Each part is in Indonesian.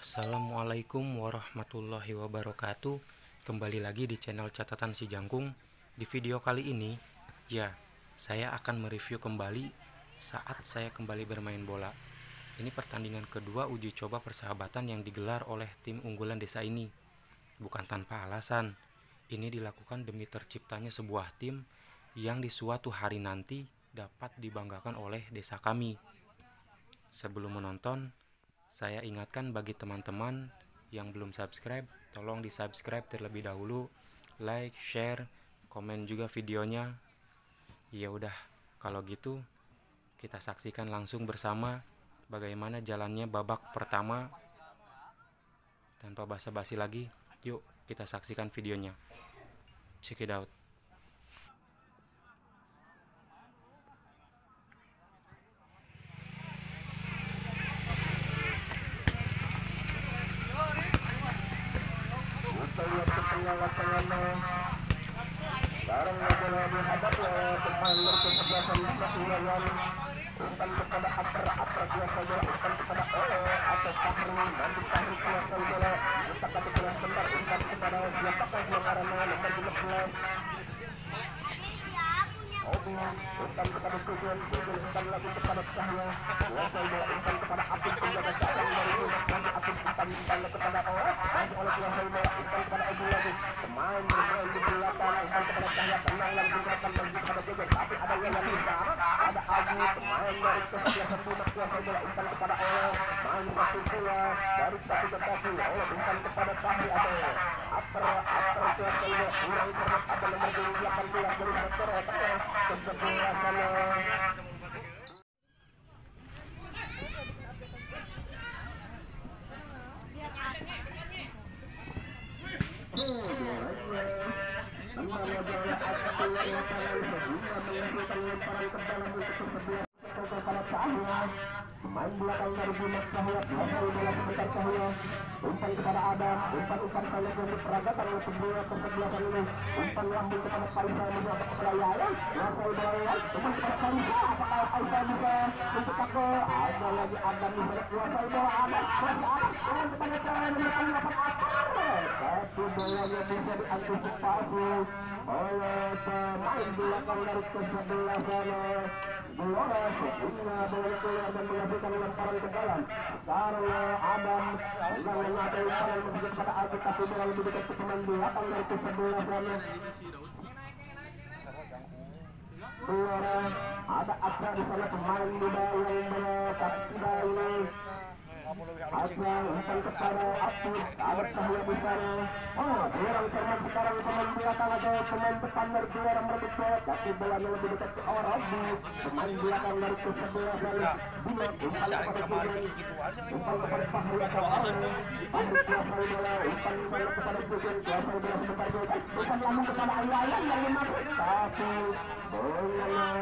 Assalamualaikum warahmatullahi wabarakatuh. Kembali lagi di channel Catatan Si Jangkung. Di video kali ini, saya akan mereview kembali saat saya kembali bermain bola. Ini pertandingan kedua uji coba persahabatan yang digelar oleh tim unggulan desa ini. Bukan tanpa alasan, ini dilakukan demi terciptanya sebuah tim yang di suatu hari nanti dapat dibanggakan oleh desa kami. Sebelum menonton, saya ingatkan bagi teman-teman yang belum subscribe, tolong di subscribe terlebih dahulu, like, share, komen juga videonya. Ya udah, kalau gitu kita saksikan langsung bersama bagaimana jalannya babak pertama. Tanpa basa-basi lagi, yuk kita saksikan videonya. Check it out. Sekarang bola dihadap oleh pemain kesebelasan Persirawan. Umpan kepada Apra biasa bola umpan kepada atau Fahri, nanti Fahri biasa bola letak satu bola sebentar umpan kepada siapakah yang karena nomor 15 Obi, umpan kepada Sujon, umpan lagi kepada Cahya, biasa bola umpan kepada Apin penjaga cabang dari Lunak, nanti Apin umpan kepada nanti oleh biasa bola umpan kepada Obi lagi, pemain bermain di belakang umpan kepada Cahya, tenang yang digunakan lagi kepada Jojo, tapi ada yang bisa, ada Abu, pemain dari kesebelasan Lunak, biasa bola umpan kepada main satu bola dari satu ke satu, umpan kepada Fahri atau Apra biasa bola kurang cermat, ada nomor 18 dari Dokter kesebelasan pemain belakang dari Dimas Cahya, biasa bola sebentar Cahya, umpan kepada Adam, umpan kali yang diperagakan oleh kedua kesebelasan ini, umpan lambung kepada Faisal menjawab kepada Yayan, biasa bola umpan kepada Faisal, apakah Faisal bisa untuk tackle, ada lagi Adam di sana, biasa bola Adam, umpan kepada Cahya menekan lapan Akar, tapi bolanya bisa diantisipasi oleh pemain belakang dari kesebelasan Gelora, sehingga bola keluar dan menghasilkan lemparan ke dalam. Sekarang Adam sedang mengatur umpan menuju kepada Alki, tapi bola lebih dekat ke pemain belakang dari kesebelasan Gelora. Ada Akra di sana, pemain muda yang melekat tidak ini. Akra umpan kepada Apus, ada Cahya di sana. Kurang cermat sekarang pemain belakang atau pemain depan dari Gelora merebut bola, tapi bola lebih dekat ke Orabi. Pemain belakang dari kesebelasan Bima, umpan kepada Sujon, umpan kepada Fahri atau Fahri kuasai bola, umpan kepada Sujon, kuasai bola sebentar juga, umpan lambung kepada Ayayan yang memasuk, tapi dengan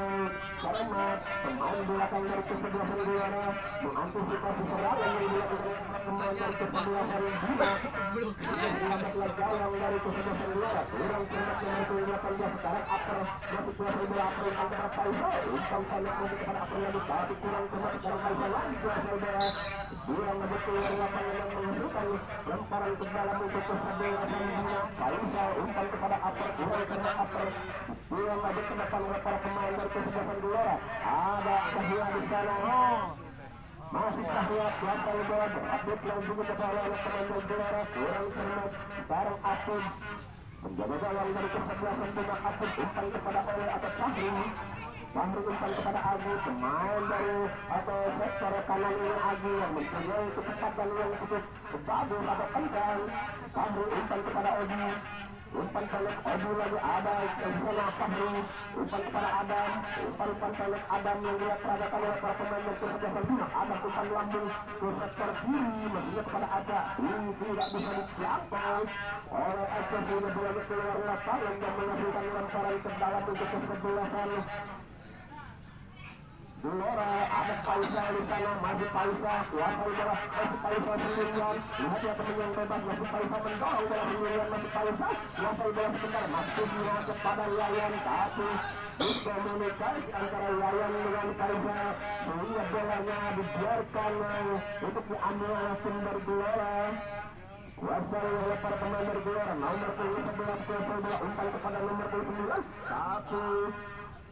cermat pemain belakang dari kesebelasan Gelora mengantisipasi serangan yang dilakukan pemain dari kesebelasan Bima. Lambatlah gawang dari kesebelasan Gelora, kurang cermat nomor 18. Sekarang Apra masih kuasai bola, Apra umpan kepada Faisal, umpan sangat masuk kepada Apra lagi, tapi kurang cermat sekarang Faisal lagi kuasai bola, kurang lebih keluar lapangan yang menghasilkan lemparan ke dalam untuk kesebelasan Bima. Faisal umpan kepada Apra, kurang cermat Apra, kurang lebih ke depan oleh para pemain dari kesebelasan Gelora. Ada Cahya di sana, masih Cahya biasa bola berupdate yang juga kepada oleh pemain dari Gelora, kurang cermat sekarang Apun menjaga gawang dari kesebelasan Bima. Apun umpan kepada oleh atau Fahri umpan kepada Agi, pemain dari atau sektor kanan ini Agi yang mempunyai kecepatan yang cukup bagus atau kencang. Fahri umpan kepada Obi, umpan pendek Obi lagi, ada sana Fahri umpan kepada Adam, umpan pendek Adam yang dilaksanakan oleh para pemain dari kesebelasan Bima. Ada umpan lambung ke sektor kiri, maksudnya kepada Ada, ini tidak bisa dijangkau oleh SSB. Bolanya keluar lapangan dan menghasilkan lemparan ke dalam untuk kesebelasan Gelora. Ada Faisal di sana, maju Faisal, kuasai bola, masih Faisal sendirian, lihat ya teman yang bebas, masih Faisal mendorong bola sendirian, masih Faisal kuasai bola sebentar, masuknya kepada Yayan, tapi komunikasi antara Yayan dengan Faisa sehingga bolanya dibiarkan untuk diambil oleh tim bergelora. Kuasai oleh para pemain bergelora nomor 11 kuasai bola umpan kepada nomor 9 tapi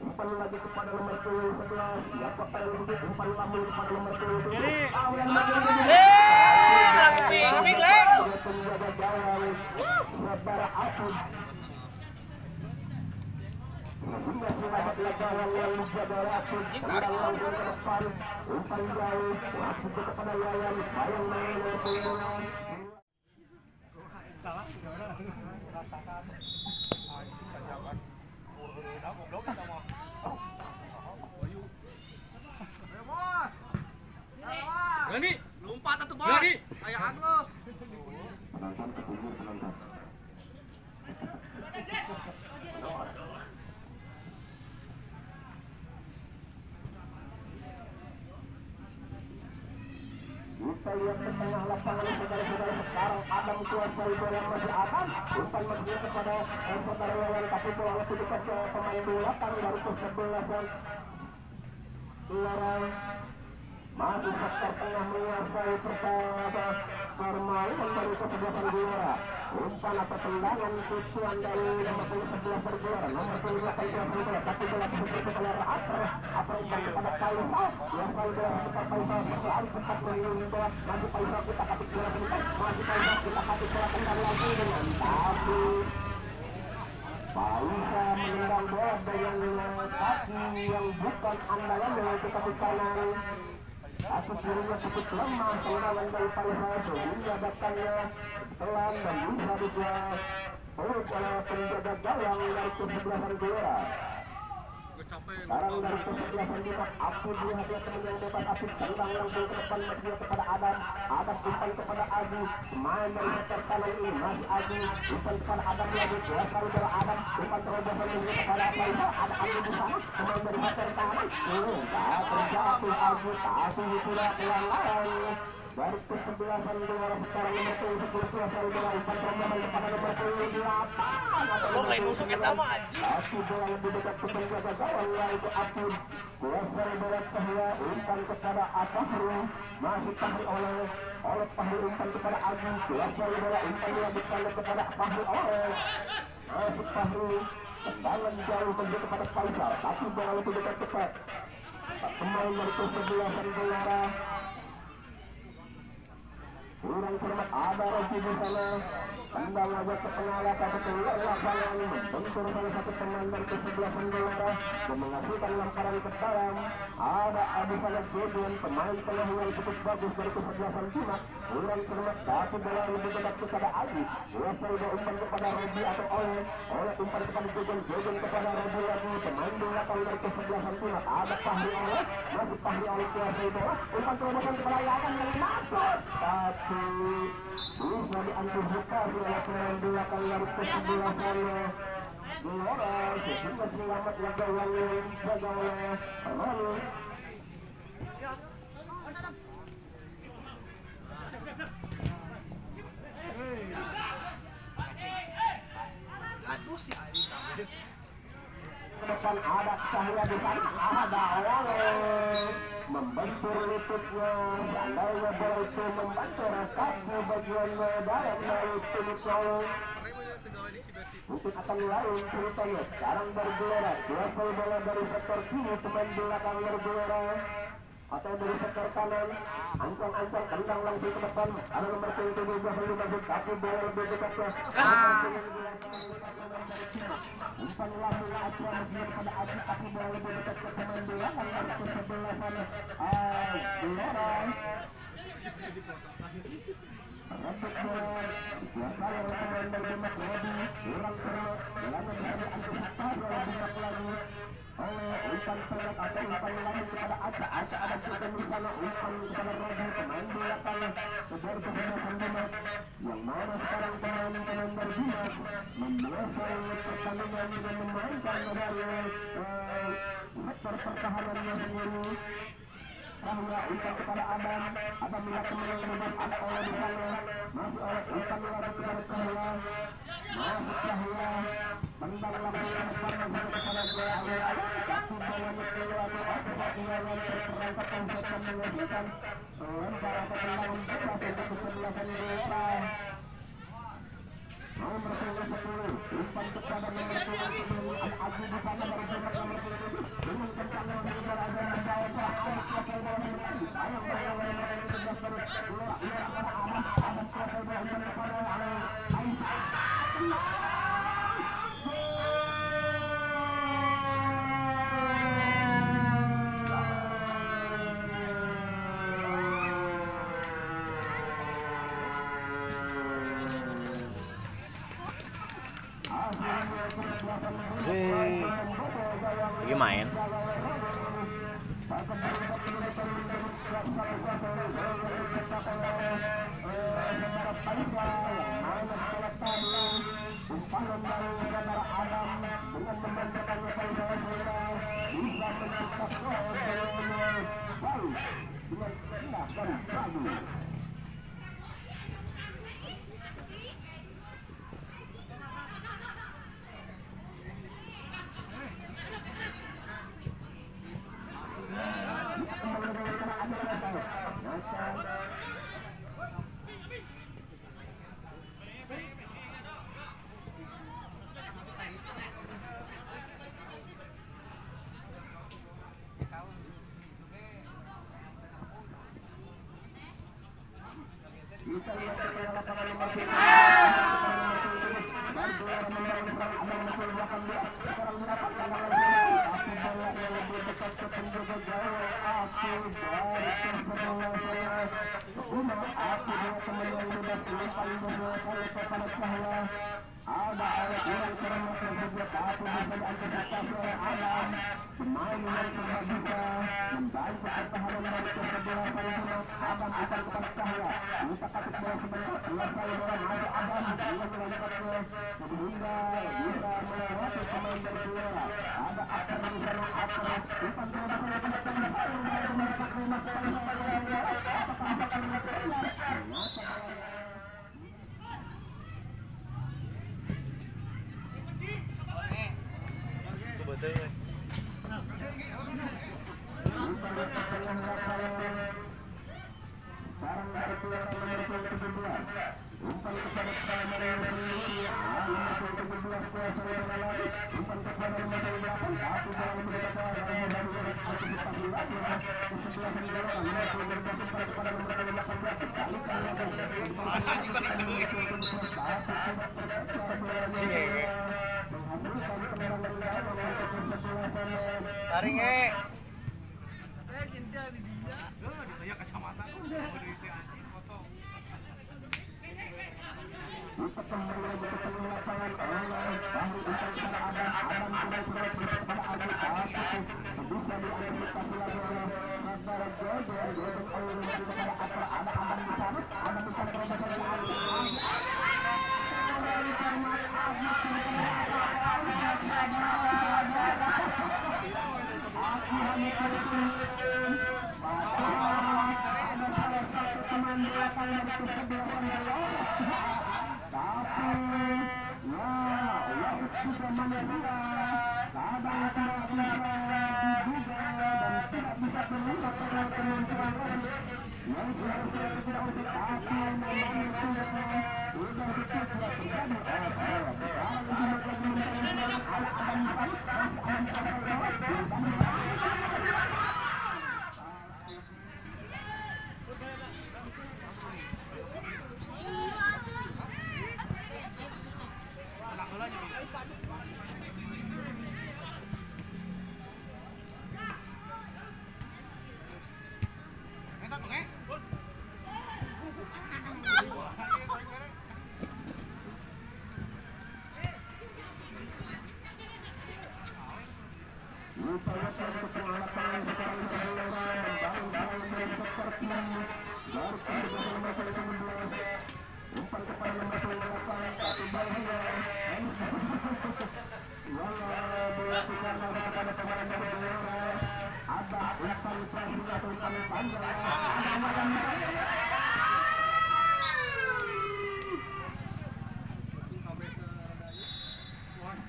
umpan lagi kepada nomor 11 siapa yang lebih umpan lambung kepada nomor 7 ping lek penjaga gawang Sabara Apud sehingga selamat gawang yang menjaga Apud langsung ke depan umpan jauh masuk kepada Yayan bayang main nomor 9 salah rasakan Gani, lompat atuh bos. Gani, ayaan lo. penonton ketunjuk penonton kita lihat ke tengah lapangan saudara-saudara sekarang Adam kuasai bola masih akan umpan masih kepada saudara Yayan tapi bola lebih dekat ke pemain belakang dari kesebelasan Gelora masih sektor tengah menguasai pertama permainan dari kesebelasan Gelora umpan atau tendangan tujuan dari nomor 11 Gelora nomor 8 Gelora tapi bola tersebut kepada apa umpan kepada Faisal yang bola sekitar Faisal selalu cepat mengimbau masih Faisal kita kasih bola sebentar masih Faisal kita kasih bola kembali lagi dengan tapi Faisal menendang bola dengan kaki yang bukan andalan dengan kaki kanan Asus dirinya cukup lemah tendangan dari Faisal sehingga datangnya pelan dan bisa dijual oleh penjaga gawang dari kesebelasan Gelora. Sekarang dari kesebelasan kita Apud lihat dia teman yang bebas Apud tendang langsung ke depan dia kepada Adam umpan kepada Adi main dari sektor kanan ini masih Adi umpan kepada Adam lagi kuasai bola Adam umpan terobosan juga kepada Faisal ada Adi di sana pemain dari sektor kanan terjatuh Adi tapi tidak pelan-pelan dari kesebelasan Gelora sekarang nomor 10 kuasai bola umpan terobosan kepada nomor 8 Lo lain nusuk eta mah anjing. tapi bola lebih dekat ke penjaga gawang yaitu Apud kuasai bola Cahya umpan kepada Fahri masih Fahri oleh Fahri umpan kepada Agus kuasai bola umpan dilanjutkan kepada Fahri oleh masih Fahri tendangan jauh kepada Faisal tapi bola lebih dekat cepat pemain dari kesebelasan Gelora kurang cermat ada Rocky di sana tendang aja ke tengah lapangan membentur salah satu pemain dari kesebelasan Gelora dan menghasilkan lemparan ke dalam ada Adi Salah Jodon pemain tengah yang cukup bagus dari kesebelasan Cimak kurang cermat tapi bola lebih dekat kepada Adi kuasai bola umpan kepada Robi atau oleh umpan kepada Jodon kepada Robi lagi pemain belakang dari kesebelasan Cimak ada Fahri oleh masih Fahri oleh kuasai bola umpan terobosan kepada Yayan yang masuk tapi bisa diantisipasi oleh pemain belakang dari kesebelasan Gelora sehingga selamat gawang yang dijaga oleh Permani. Depan ada Cahya di sana ada oleh membentur lututnya seandainya bola itu membentur kaki bagian dalam dari kulitnya mungkin akan lain ceritanya sekarang bergelora kuasai bola dari sektor kiri pemain belakang bergelora atau dari sektor kanan ancang-ancang tendang langsung ke depan ada nomor 7 belum masuk tapi bola lebih dekat ke umpan langsung aja masih kepada Aji tapi bola lebih dekat ke pemain belakang dari kesebelasan Gelora rebut bola dikuasai oleh pemain dari Demak Lodi kurang cermat bolanya bisa diantisipasi oleh Demak lagi oleh umpan pelat atau umpan langsung kepada Aca ada juga di sana umpan kepada Robi pemain belakang dari kesebelasan Demak yang mana sekarang pemain dari Demak menyelesaikan pertandingan dengan memainkan dari sektor pertahanannya sendiri bahwa umpan kepada Adam melihat teman yang bebas ada oleh di sana masih oleh umpan lagi kepada Cahya masih Cahya Lagi main. Taring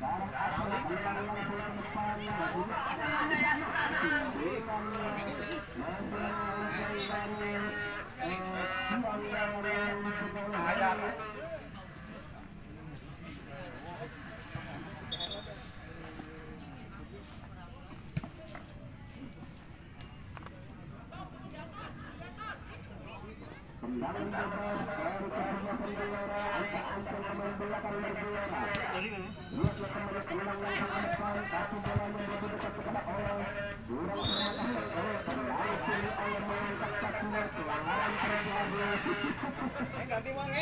Sekarang Ganti uang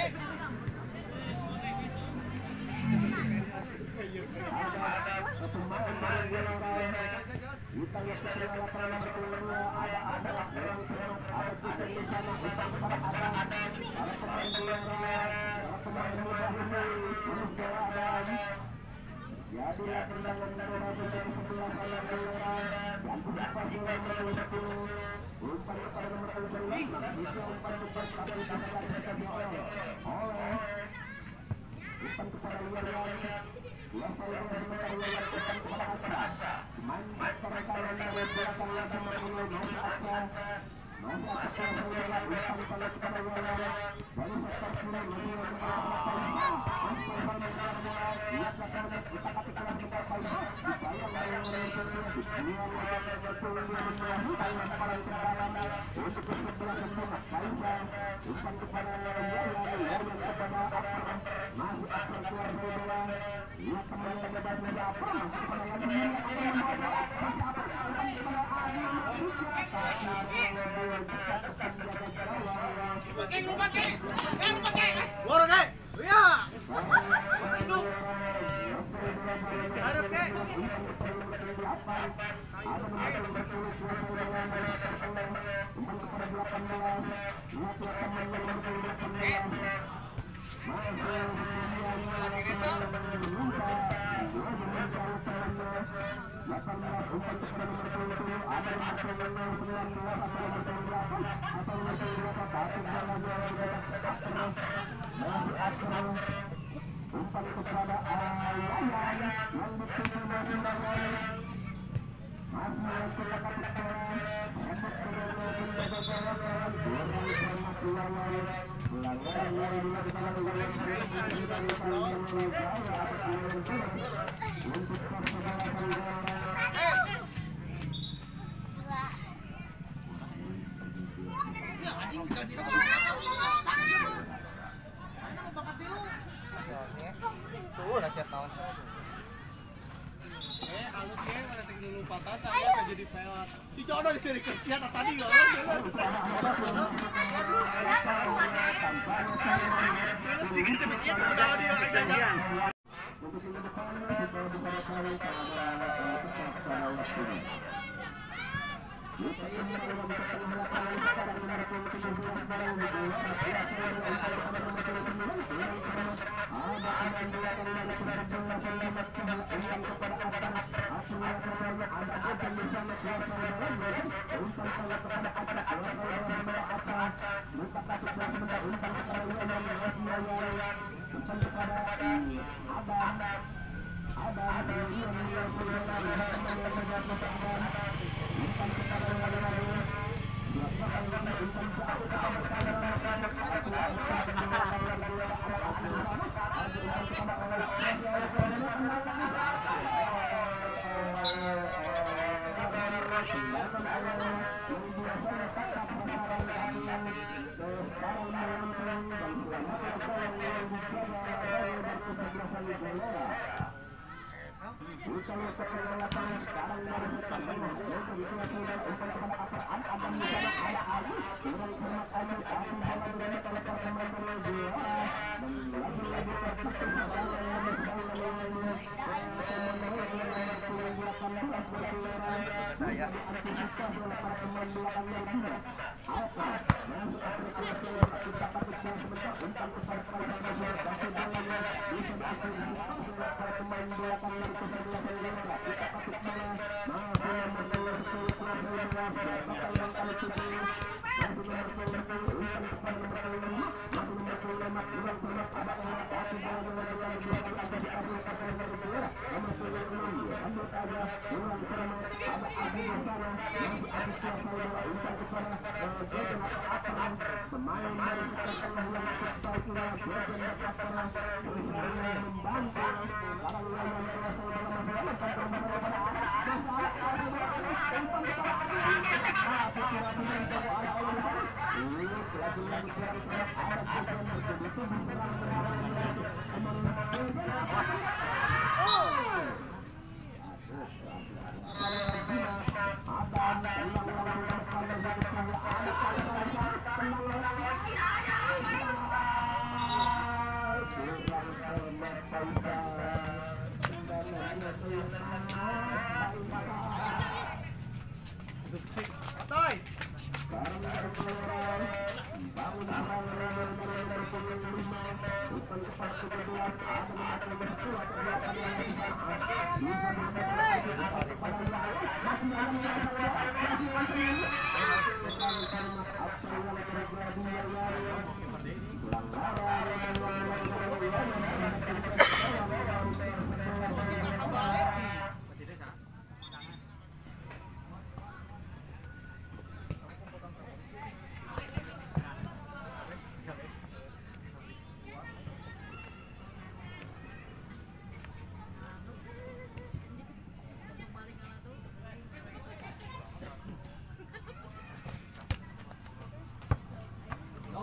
Jadilah tendangan sebelah sebelah umpan kepada nomor 11 bisa umpan umpan kepada luar umpan kepada yang betul jadi pelat. Si Jono di sini kerja tadi loh. Terus sih kita bikin itu tahu dia aja.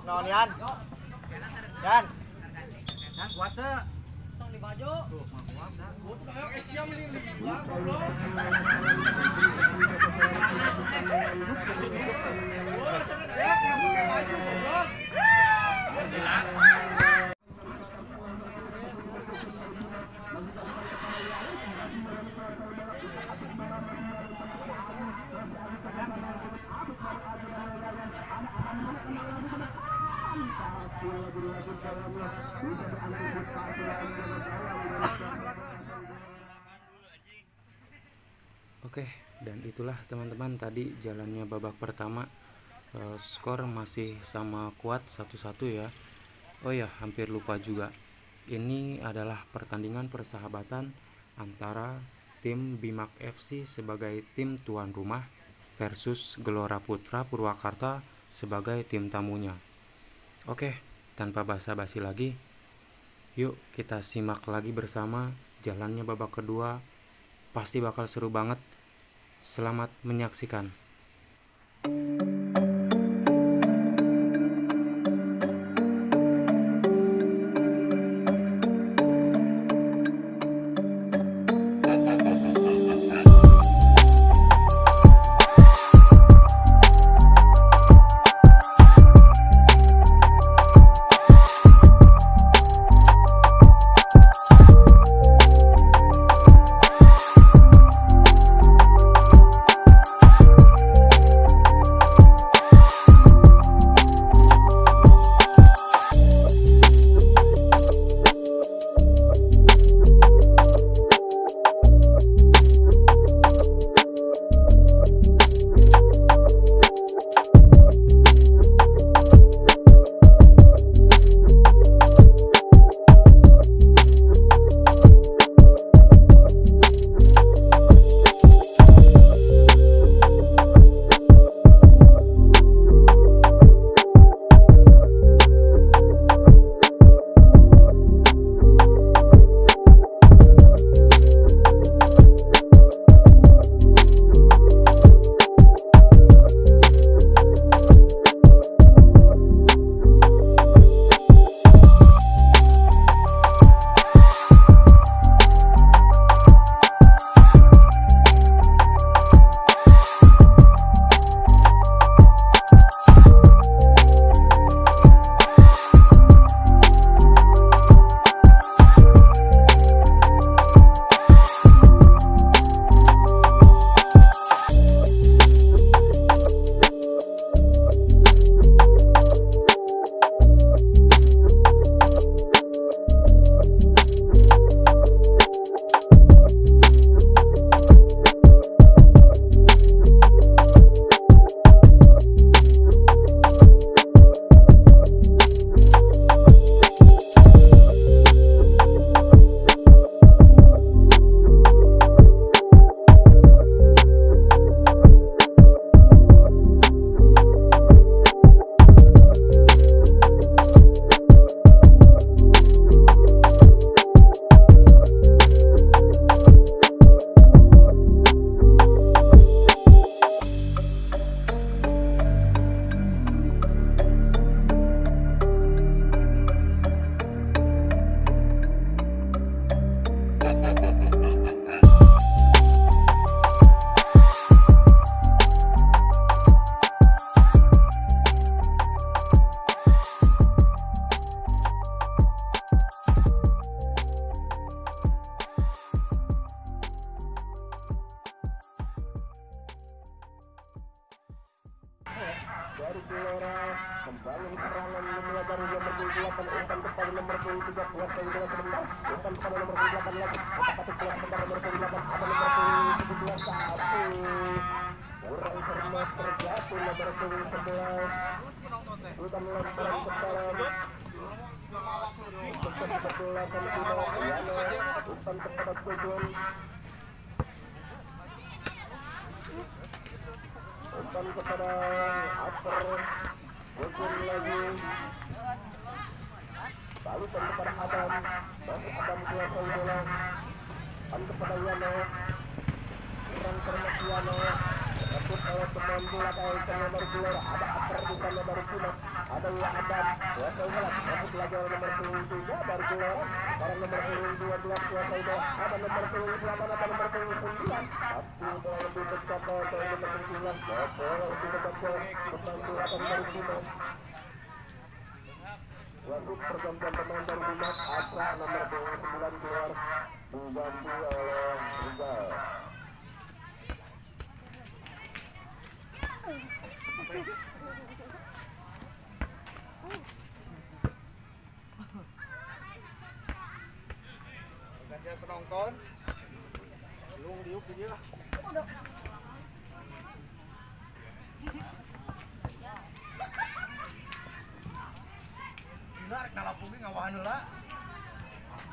Non Yan. Yan. Yang kuat teh. Tong di baju. Tuh, mah kuat dah. Kuat kayak Asia melili. Wah, goblok. Wah, sangat ya, kamu pakai baju goblok. Oke, dan itulah teman-teman tadi jalannya babak pertama. Skor masih sama kuat 1-1 ya. Oh ya, hampir lupa juga. Ini adalah pertandingan persahabatan antara tim Bimak FC sebagai tim tuan rumah versus Gelora Putra Purwakarta sebagai tim tamunya. Oke, tanpa basa-basi lagi, yuk kita simak lagi bersama jalannya babak kedua. Pasti bakal seru banget. Selamat menyaksikan. dari nomor 28 umpan kepada nomor 23 kuasa bola sebentar umpan kepada nomor 28 lagi satu kelas sebentar nomor 28 ada nomor 17 satu kurang cermat terjatuh nomor 11 umpan lemparan ke dalam umpan kepada umpan kepada tujuan umpan kepada upper Bukun lagi balikan kepada Adam masih Adam kuasai bola umpan kepada Yano kurang cermat Yano takut oleh pemain bola dari nomor 2 ada upper di sana dari Cina ada Adam kuasai bola masuk lagi oleh nomor 23 dari bola sekarang nomor 12 kuasai bola ada nomor 28 ada nomor 29 tapi bola lebih dekat dari nomor 9 bola lebih dekat pemain bola dari Cina wasit pergantian pemain dari Dimas Asa nomor 29 keluar diganti oleh Rizal. Gantian penonton. Belum diuk dia. Benar kalau punggi ngawahan heula.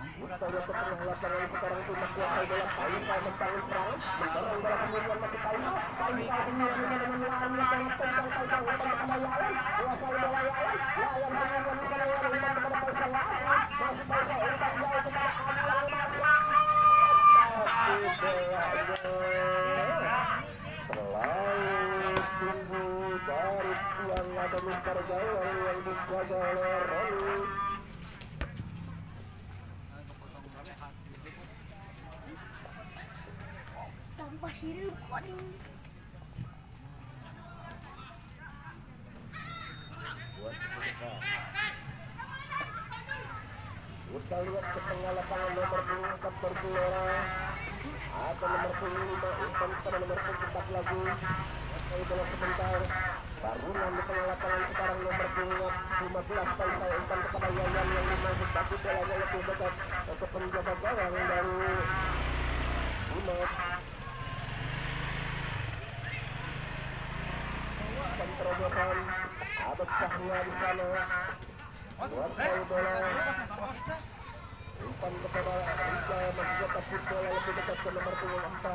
Kita lihat ke tengah lapangan sekarang itu menguasai bola Paling membangun serangan mendorong bola kemudian masih Paling kemudian dengan lawan yang sangat kencang umpan kepada Yayan kuasai bola Yayan kemudian kepada Yayan umpan kepada Faisal masih Faisal umpan jauh kepada selain tunggu dari yang ada Mister Gawang yang dijaga oleh Roni Pasir kodi. Kita lihat ke tengah lapangan nomor 4 bergelora. Ada nomor 5 umpan pada nomor 4 lagi. Saya bola sebentar. Barunan di tengah lapangan sekarang nomor 15 Faisal umpan kepada Yayan yang dimasuk tapi bolanya lebih dekat untuk penjaga gawang dari Dimas. Terobosan ada Cahya di sana kuasai bola umpan kepada Rika masih tetap bola lebih dekat ke nomor 24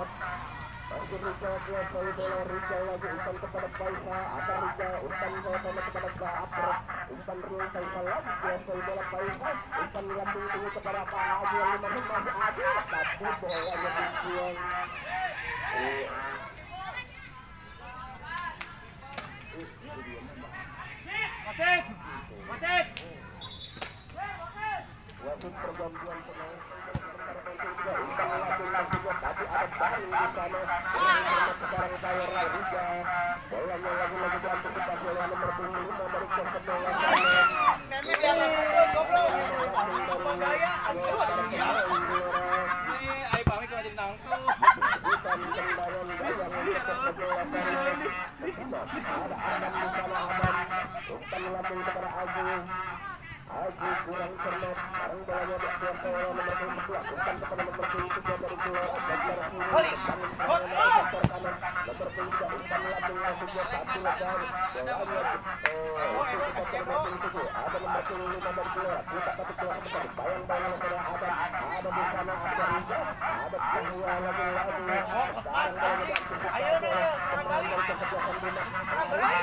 masih Rika kuasai bola Rika lagi umpan kepada Faisal ada Rika umpan kepada Gaaper umpan Faisal lagi kuasai bola Faisal umpan lambung tinggi kepada Pak Haji yang masih Haji tapi bolanya dibuang wasit pergantian pemain tapi ada Bang di sana sekarang Bayar Liga bolanya lagi diantisipasi oleh nomor 5 dari Kota Bola Nemi di atas goblok. Ngomong gaya anjir. Ai pamit ke jadi nangku. bukan tendangan gaya untuk Kota Bola ada Adam di sana umpan lambung kepada Agung Aji kurang cermat sekarang bolanya dikuasai oleh nomor 14 umpan kepada nomor 23 dari keluar Ganjar Suri sektor kanan nomor 3 umpan lambung langsung buat satu lebar bolanya ada nomor 5 dari keluar buka satu keluar sebentar bayang-bayang kepada Adam ada di sana ada Riza ada semua lagi sekarang bolanya diantisipasi oleh pemain dari kesebelasan Bima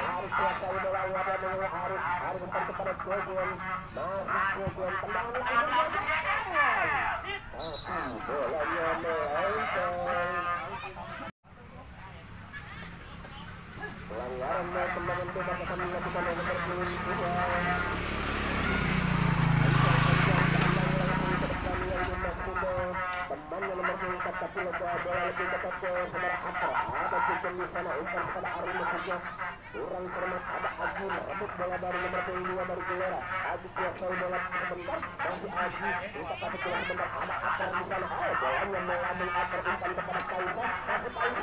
Haris kuasai bola ada dengan Haris umpan kepada Gogon masih Gogon tendangan langsung tapi bolanya melenceng pelanggaran tendangan bebas akan dilakukan oleh nomor 22 temannya nomor 4 tapi bola lebih dekat ke saudara Asra ada Cincin di sana umpan kepada Arun saja kurang cermat ada Aji rebut bola dari nomor 2 dari Gelora Aji kuasai bola sebentar masih Aji umpan satu bola sebentar ada Asra di sana bolanya melambung Asra umpan kepada Kaisa masih Kaisa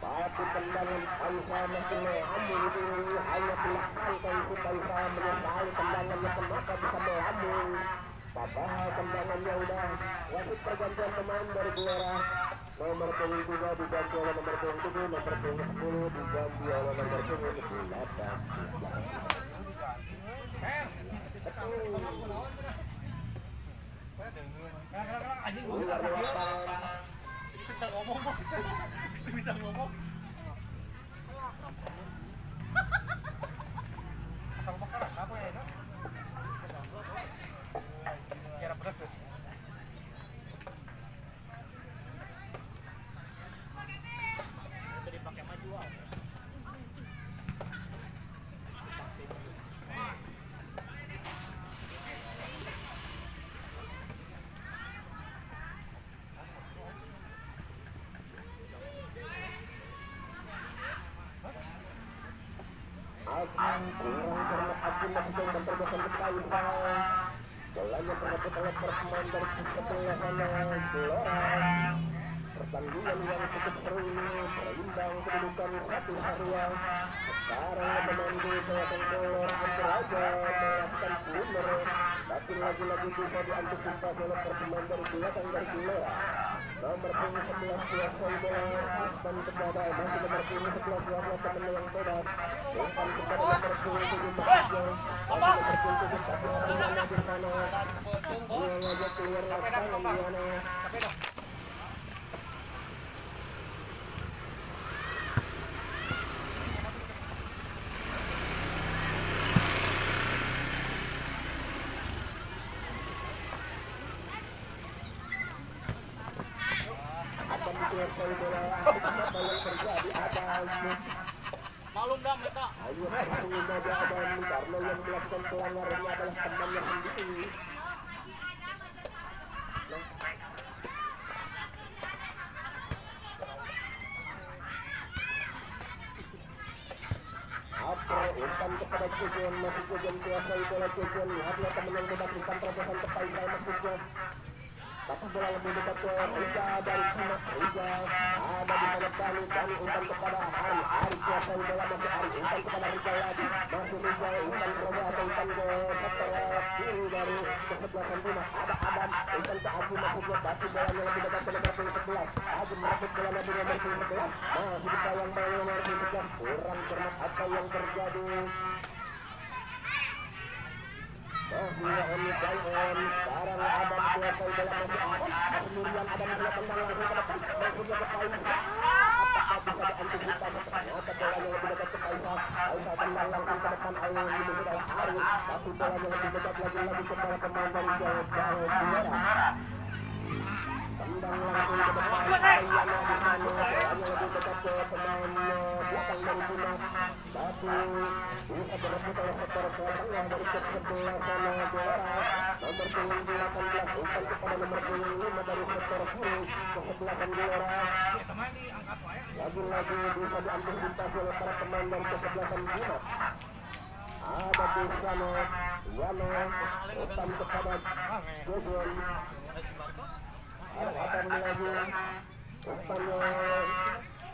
tapi tendangan Kaisa masih melambung hanya belakang Kaisa tangannya ke mata bisa melambung. Padahal tendangannya udah. Wasit pergantian pemain dari Gelora. Nomor punggung 3 diganti oleh nomor punggung 7, nomor punggung 10 diganti oleh nomor punggung 18. Bisa ngomong, bisa ngomong. Asal makanan apa ya itu? Kira pedas tuh. Tadi pakai maju aja. Kurang karena Agung masih sedang terbosan ke Kaisar. Bolanya berebut oleh pemain dari sebelah sana Gelora. Pertandingan yang cukup seru ini berimbang kedudukan 1-1. Sekarang pemain di selatan Gelora hampir aja melakukan blunder, tapi lagi-lagi bisa diantisipasi oleh pemain dari belakang dari Gelora. Nomor punggung 11 kuasai bola dan kepada masih nomor punggung 11 teman yang bebas. Umpan kepada nomor punggung 7 Maksudnya nomor punggung 7 tapi harinya di sana. Dia aja keluar lapangan Diana. Malum dah mereka. Ayo pengguna jawaban karena yang melakukan pelanggaran ini adalah temannya sendiri. Apa umpan kepada Cujon, masih Cujon kuasai bola Cujon. Lihatlah teman yang mudah berikan terobosan ke Faisal maksudnya. Tapi bola lebih dekat ke Riza dari Cina. Riza ada di sana Dani umpan kepada Hari kuasai bola masih Hari umpan kepada Riza lagi masih Riza umpan kepada atau umpan ke setelah kiri dari kesebelasan Cina ada Adam umpan ke Agung maksudnya tapi bolanya lebih dekat ke nomor 11 Agung merebut bola di nomor 11 masih ditayang bola nomor 11 kurang cermat apa yang terjadi. Sekarang Adam kuasai bola masih kemudian Adam bola tendang langsung ke depan maksudnya ke Faisal. Apakah bisa diantisipasi ternyata bolanya lebih dekat ke Faisal. Faisal tendang langsung ke depan Ayo ini sudah Ari tapi bolanya lebih dekat lagi kepada pemain dari Gelora. Tendang langsung ke depan Ayana di sana bolanya lebih dekat ke pemain belakang dari Cina tapi bisa berebut oleh sektor tengah dari sebelah sana Gelora. Nomor punggung 18 umpan kepada nomor punggung 5 dari sektor kiri kesebelasan Gelora. Lagi-lagi bisa diantisipasi oleh para pemain dari kesebelasan Cina. Ada di sana Yana umpan kepada Jojon. Ada lagi umpannya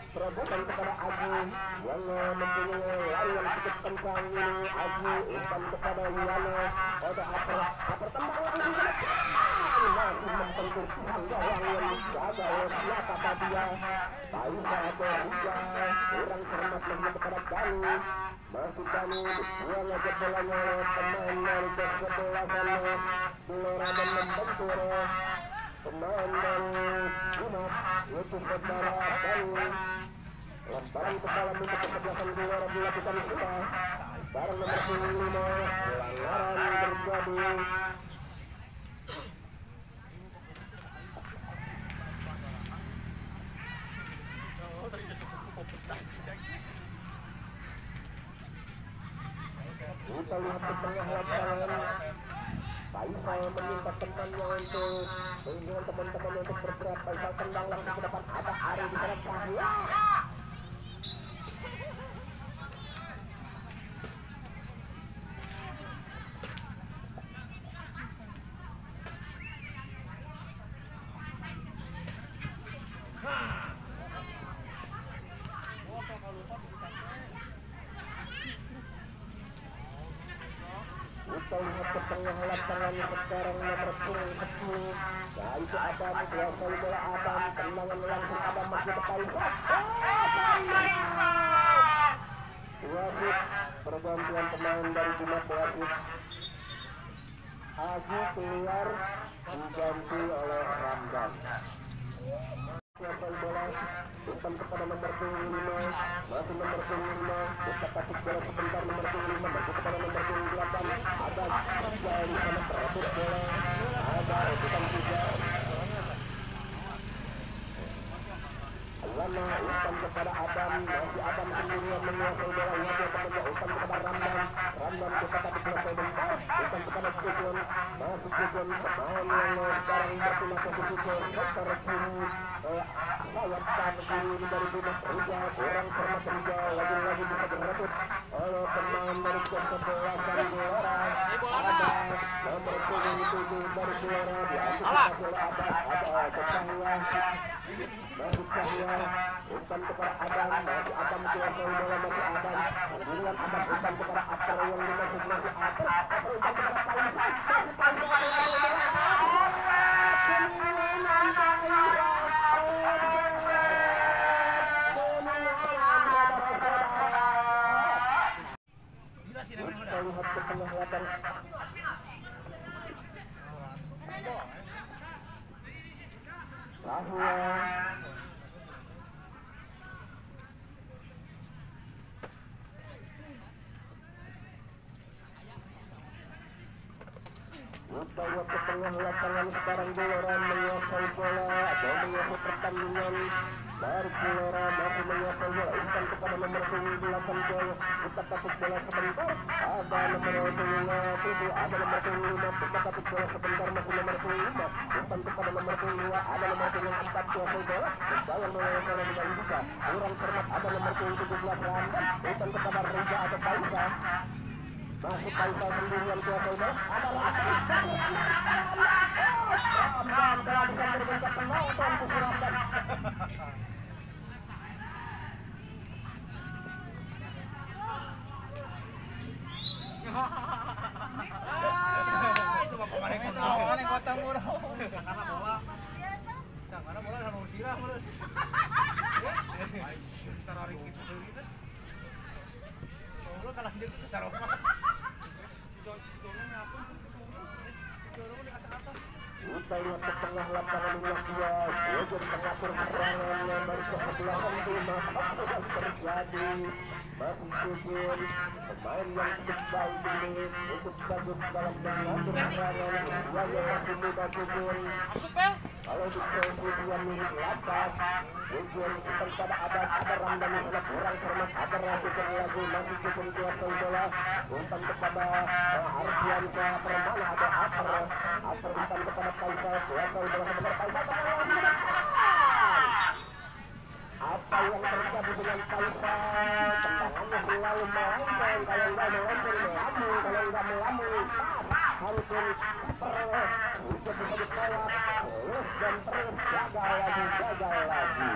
terobosan kepada Agung yang mempunyai lari yang cukup kencang ini. Agung umpan kepada Yana ada apa tembak lagi masih mempentingkan gawang yang jaga oleh siapa dia Faisal atau Riza kurang cermat lagi kepada Dani masih Dani dibuang aja bolanya oleh pemain dari kesebelasan Gelora dan membentur pemain dari Umat yaitu saudara Dani. Lemparan ke dalam untuk kesebelasan Gelora dilakukan sudah. Sekarang nomor 5 pelanggaran terjadi. Kita lihat di tengah lapangan Faisal meminta temannya untuk dengan teman-teman untuk bergerak. Faisal tendang langsung ke depan ada Ari di sana Cahya. Kita lihat ke tengah lapangan sekarang nomor punggung 10. Nah itu Adam, kuasai bola Adam, tendangan langsung Adam masih ke Faisal. Wasit pergantian pemain dari Jumat wasit. Haji keluar diganti oleh Ramdan. Kuasai bola umpan kepada nomor 25, masih nomor 25, kita kasih bola sebentar nomor 25, masih kepada nomor 28, ada tiga di sana terebut bola, ada rebutan tiga. Lama umpan kepada Adam, masih Adam sendirian menguasai bola, dia kepada umpan kepada Ramdan, Ramdan kita kasih bola sebentar, umpan kepada Kujon, masih Kujon pemain yang sekarang berpindah ke Kujon, sektor kiri. Sayap kiri dari Jumat Rija, orang Format Rija lagi-lagi bisa direbut oleh pemain dari ke-11 dari Gelora. Ada nomor 7 dari Gelora, diaktifkan oleh ada Cahya, masih Cahya, umpan kepada Adam, masih Adam kuasai bola, masih Adam, kemudian Adam umpan kepada Atar yang dimaksud masih Atar umpan kepada kita lihat ke tengah lapangan. Bahwa Upaya ke tengah lapangan sekarang Gelora menguasai bola atau menguasai pertandingan. Dari Gelora masih menguasai bola, umpan kepada nomor 28 Joyo, kita kasih bola sebentar, ada nomor 27, ada nomor 25, kita kasih bola sebentar, masih nomor 25, umpan kepada nomor 22, ada nomor 24 kuasai bola, dalam menguasai bola dengan juga, kurang cermat, ada nomor 17 Ramdan, umpan kepada Rija atau Faisal. Masih Faisal sendirian kuasai bola, ada Ramdan telah bisa berbentuk penonton Pusi Ramdan. Itu mah kemarin kemarin kota murah. Karena bola. Karena bola harus sirah mulu. Ya. Secara ringkit gitu. Bola kalah dia secara apa? Kita lihat ke tengah lapangan Indonesia, Wajan pengatur serangan yang baru ke-11 rumah, apa yang terjadi? Masih Kujon, pemain yang cukup baik ini, cukup bagus dalam mengatur serangan, Wajan masih muda Kujon. Kalau di kemudian minit 8, Kujon umpan pada ada Ramdan yang sangat kurang cermat, ada Kujon lagi, masih Kujon kuasai bola, umpan kepada Ardiansa, permana ada Atar umpan kepada Faisal, kuasai bola sebentar Faisal, apa yang terjadi dengan Faisal? Tendangannya selalu melenceng, kalau nggak melenceng melamun, kalau nggak melamun harusnya untuk bisa ditolak terus dan terus, gagal lagi.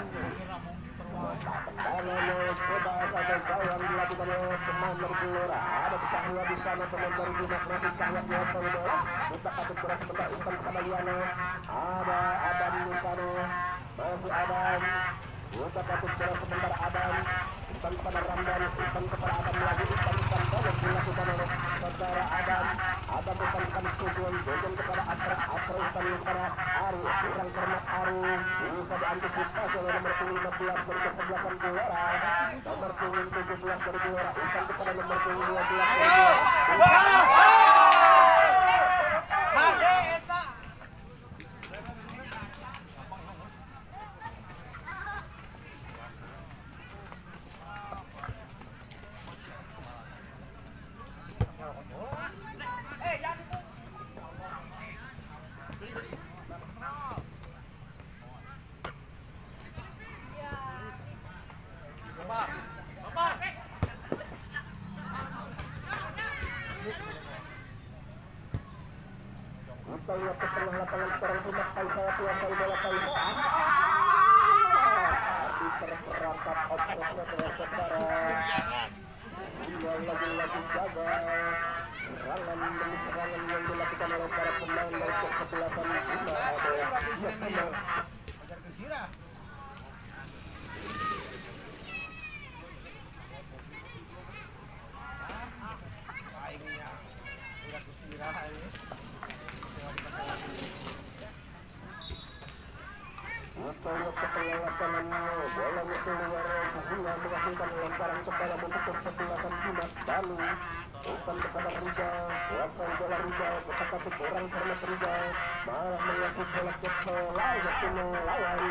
Tendangan coba satu gawang dilakukan oleh pemain dari Gelora, ada Cahya di sana, pemain dari Jumat masih Cahya kuasai bola, kita patut bola sebentar, umpan kepada Liana, ada Adam di sana, masih Adam. Kita patut bola sebentar Adam, umpan kepada Ramdan, umpan kepada Adam lagi, umpan banyak dilakukan oleh saudara Adam umpan Kujon kepada Atra umpan kepada Aru, kurang cermat Aru, bisa diantisipasi oleh nomor 15 dari kesebelasan Gelora, nomor 17 dari Gelora, umpan kepada nomor 12 Kita lihat ke tengah lapangan sekarang Jumat Faisal kuasai bola Faisal. Terperangkap offside dengan saudara. Dia lagi-lagi jaga. serangan demi serangan yang dilakukan oleh para pemain dari kesebelasan Bima adalah sama. Ajar ke sirah. Aingnya udah ke sirah ini. Upaya kepengawasanannya bola keluar sehingga menghasilkan lemparan ke dalam untuk kesebelasan Bima Bali. Bukan kepada Rizal, kuasai bola Rizal, tetapi kurang karena Rizal malah mengaku bola ke waktu melawan.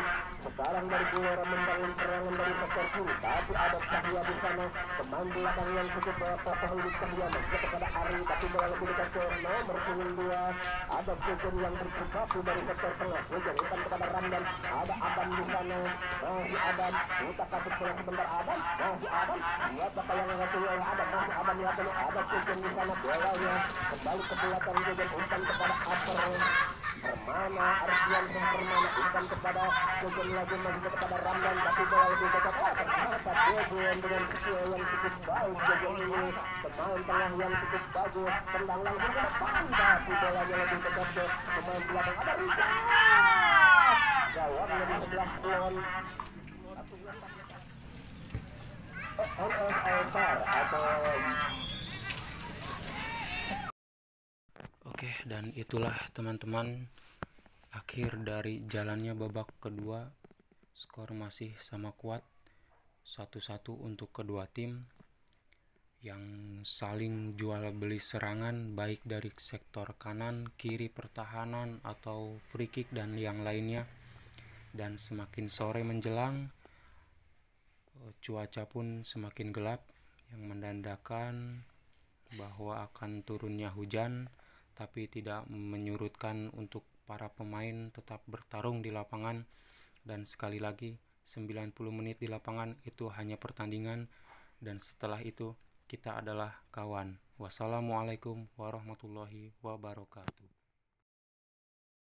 Sekarang dari Gelora membangun serangan dari sektor kiri, tapi ada Cahya di sana, pemain belakang yang cukup kokoh ini Cahya masuk kepada Ari, tapi bola lebih dekat ke nomor 2. Ada Pujon yang berpusatu dari sektor tengah, Pujon bukan kepada Ramdan, ada Adam di sana, masih Adam, kita kasih bola sebentar Adam, masih Adam, lihat bakal yang satu yang Adam, masih Adam lihat dulu, ada Pujon di sana, bolanya kembali ke belakang Pujon umpan kepada Aper. Permana, Arfian Permana umpan kepada Pujon lagi masih kepada Ramdan, tapi bola lebih dekat. Ternyata Pujon dengan skill yang cukup baik Pujon ini, pemain tengah yang cukup bagus, tendang langsung ke depan, tapi bolanya lebih dekat ke pemain belakang. Ada Risa, gawangnya di sebelah lawan. Oke, dan itulah teman-teman akhir dari jalannya babak kedua. Skor masih sama kuat 1-1 untuk kedua tim yang saling jual beli serangan baik dari sektor kanan, kiri, pertahanan atau free kick dan yang lainnya. Dan semakin sore menjelang, cuaca pun semakin gelap yang menandakan bahwa akan turunnya hujan, tapi tidak menyurutkan untuk para pemain tetap bertarung di lapangan. Dan sekali lagi 90 menit di lapangan itu hanya pertandingan, dan setelah itu kita adalah kawan. Wassalamualaikum warahmatullahi wabarakatuh.